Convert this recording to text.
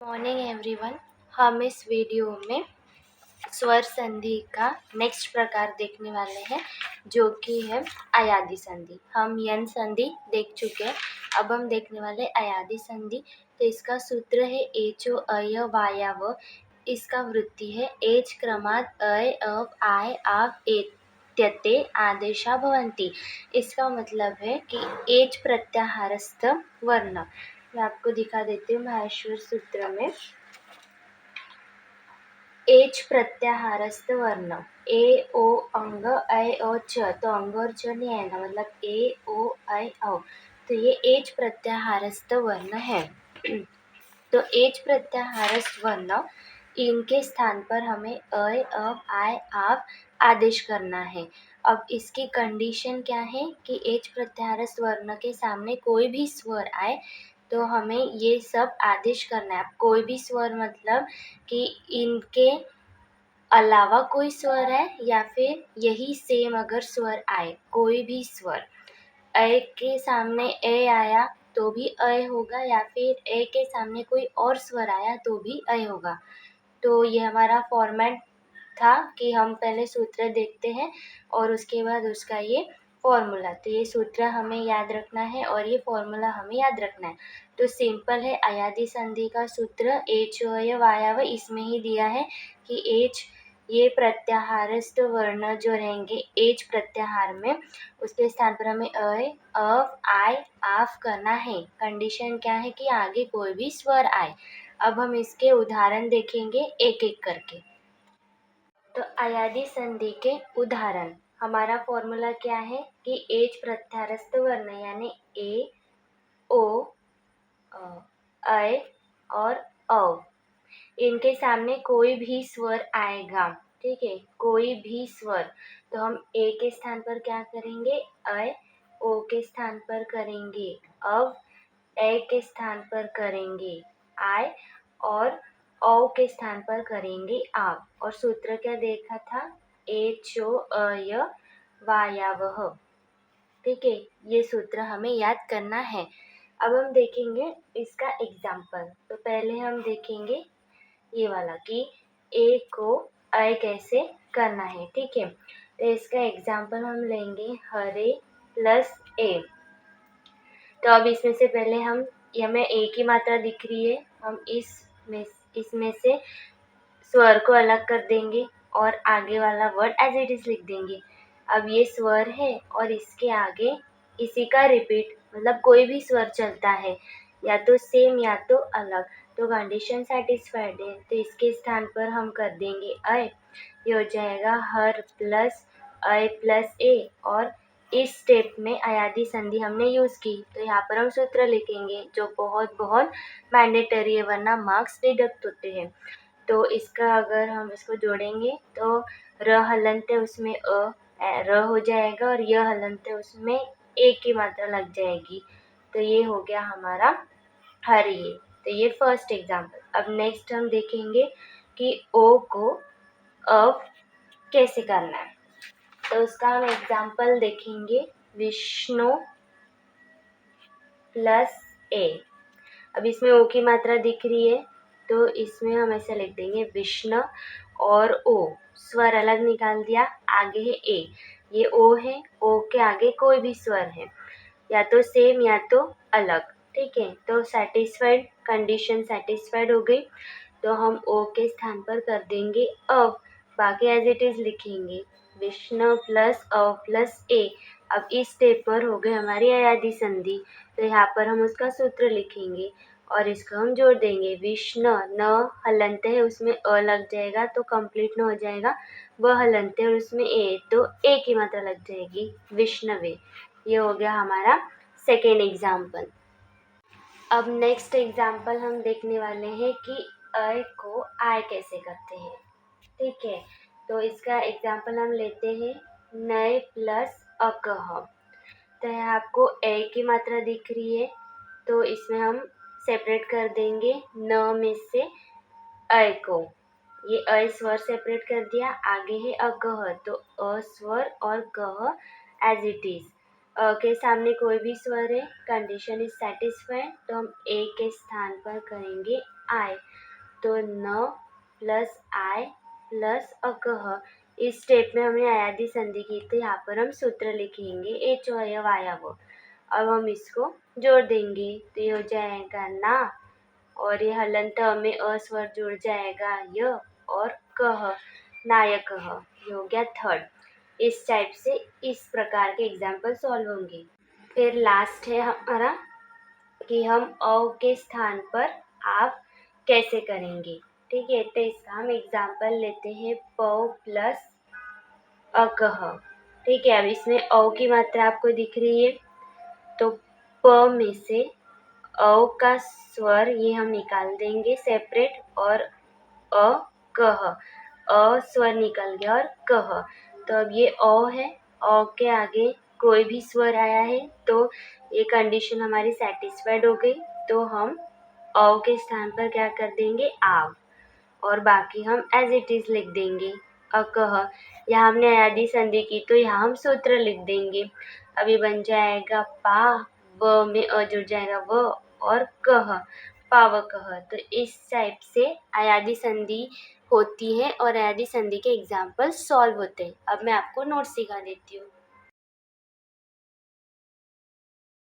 Morning everyone. हम इस video में स्वर संधि का नेक्स्ट प्रकार देखने वाले हैं, जो कि है अयादी संधि। हम यन संधि देख चुके हैं, अब हम देखने वाले अयादी संधि। तो इसका सूत्र है एचो अय वायाव। इसका वृत्ति है एच क्रमात् अय अव आय आव एत्यते आदेशा भवन्ति। इसका मतलब है कि एच प्रत्याहारस्थ वर्ण। मैं आपको दिखा देती हूँ माहेश्वर सूत्र में। एच प्रत्याहारस्थ वर्ण ए ओ अंग ऐ ओ च, तो अंग और च नहीं आएगा, मतलब ए ओ ऐ औ, तो ये एच प्रत्याहारस्थ वर्ण है। तो एच प्रत्याहारस्थ वर्ण, इनके स्थान पर हमें अय अव आय आव आदेश करना है। अब इसकी कंडीशन क्या है कि एच प्रत्याहारस्थ वर्ण के सामने कोई भी स्वर आए तो हमें ये सब आदेश करना है। कोई भी स्वर मतलब कि इनके अलावा कोई स्वर है या फिर यही सेम अगर स्वर आए, कोई भी स्वर अ के सामने ए आया तो भी अ होगा, या फिर ए के सामने कोई और स्वर आया तो भी अ होगा। तो ये हमारा फॉर्मेट था कि हम पहले सूत्र देखते हैं और उसके बाद उसका ये फॉर्मूला। तो ये सूत्र हमें याद रखना है और ये फॉर्मूला हमें याद रखना है। तो सिंपल है, अयादी संधि का सूत्र एच वायाव इसमें ही दिया है कि एच ये प्रत्याहारस्थ वर्ण जो रहेंगे एच प्रत्याहार में, उसके स्थान पर हमें अ अव आय आव करना है। कंडीशन क्या है कि आगे कोई भी स्वर आए। अब हम इसके उदाहरण देखेंगे एक एक करके। तो अयादी संधि के उदाहरण, हमारा फॉर्मूला क्या है कि एच प्रत्याहारस्थ वर्ण यानी ए ओ ऐ और औ, इनके सामने कोई भी स्वर आएगा। ठीक है, कोई भी स्वर। तो हम ए के स्थान पर क्या करेंगे अ, ओ के स्थान पर करेंगे अव, ए के स्थान पर करेंगे आय और औ के स्थान पर करेंगे आव। और सूत्र क्या देखा था, एचो अय वायावह। ठीक है, ये सूत्र हमें याद करना है। अब हम देखेंगे इसका एग्जाम्पल। तो पहले हम देखेंगे ये वाला कि ए को अ कैसे करना है। ठीक है, तो इसका एग्जाम्पल हम लेंगे हरे प्लस ए। तो अब इसमें से पहले हम, हमें ए की मात्रा दिख रही है, हम इसमें से स्वर को अलग कर देंगे और आगे वाला वर्ड एज इट इज लिख देंगे। अब ये स्वर है और इसके आगे इसी का रिपीट, मतलब कोई भी स्वर चलता है, या तो सेम या तो अलग। तो कंडीशन सेटिस्फाइड है, तो इसके स्थान पर हम कर देंगे अ। ये हो जाएगा हर प्लस अ प्लस ए। और इस स्टेप में अयादी संधि हमने यूज की, तो यहाँ पर हम सूत्र लिखेंगे जो बहुत बहुत मैंडेटरी है, वरना मार्क्स डिडक्ट होते हैं। तो इसका अगर हम इसको जोड़ेंगे तो र हलंत है उसमें र हो जाएगा और य हलंत है उसमें ए की मात्रा लग जाएगी। तो ये हो गया हमारा हरिये। तो ये फर्स्ट एग्जाम्पल। अब नेक्स्ट हम देखेंगे कि ओ को अब कैसे करना है। तो उसका हम एग्जाम्पल देखेंगे विष्णु प्लस ए। अब इसमें ओ की मात्रा दिख रही है, तो इसमें हम ऐसे लिख देंगे विष्णु और ओ, स्वर अलग निकाल दिया, आगे है ए, ये ओ है, ओ के आगे कोई भी स्वर है, या तो सेम या तो अलग। ठीक है, तो सेटिस्फाइड, कंडीशन सेटिस्फाइड हो गई। तो हम ओ के स्थान पर कर देंगे अव, बाकी एज इट इज लिखेंगे विष्णु प्लस अव प्लस ए। अब इस स्टेप पर हो गई हमारी अयादी संधि, तो यहाँ पर हम उसका सूत्र लिखेंगे और इसको हम जोड़ देंगे। विष्णु न हलंत है उसमें अ लग जाएगा तो कंप्लीट न हो जाएगा, वह हलंत है और उसमें ए, तो ए की मात्रा लग जाएगी विष्णवे। ये हो गया हमारा सेकेंड एग्जाम्पल। अब नेक्स्ट एग्जाम्पल हम देखने वाले हैं कि अ को आय कैसे करते हैं। ठीक है, तो इसका एग्जाम्पल हम लेते हैं नए प्लस अकह। तो यहाँ आपको ए की मात्रा दिख रही है, तो इसमें हम सेपरेट कर देंगे न में से अ को। ये अ स्वर सेपरेट कर दिया, आगे है अगह, तो अ स्वर और गह एज इट इज। अ के सामने कोई भी स्वर है, कंडीशन इज सेटिस्फाइड, तो हम ए के स्थान पर करेंगे आय। तो न प्लस आय प्लस अकह। इस स्टेप में हमने अयादी संधि की, तो यहाँ पर हम सूत्र लिखेंगे एच अयव आयाव। अब हम इसको जोड़ देंगे, तो ये हो जाएगा ना, और ये हलंत में अ स्वर जुड़ जाएगा य और कह, नायकः। ये हो गया थर्ड। इस टाइप से इस प्रकार के एग्जाम्पल सॉल्व होंगे। फिर लास्ट है हमारा कि हम अ के स्थान पर आप कैसे करेंगे। ठीक है, तो इसका हम एग्जाम्पल लेते हैं प प्लस अकह। ठीक है, अब इसमें अ की मात्रा आपको दिख रही है, तो प में से अ का स्वर ये हम निकाल देंगे सेपरेट, और अ कह, अ स्वर निकल गया और कह। तो अब ये अ है, अ के आगे कोई भी स्वर आया है तो ये कंडीशन हमारी सेटिस्फाइड हो गई, तो हम अ के स्थान पर क्या कर देंगे, आव, और बाकी हम एज इट इज लिख देंगे अकह। यहाँ हमने अयादी संधि की, तो यहाँ हम सूत्र लिख देंगे। अभी बन जाएगा पा, व में अ जुड़ जाएगा व, और कह, पावकह। तो इस टाइप से अयादी संधि होती है और अयादी संधि के एग्जाम्पल सॉल्व होते हैं। अब मैं आपको नोट्स सिखा देती हूँ।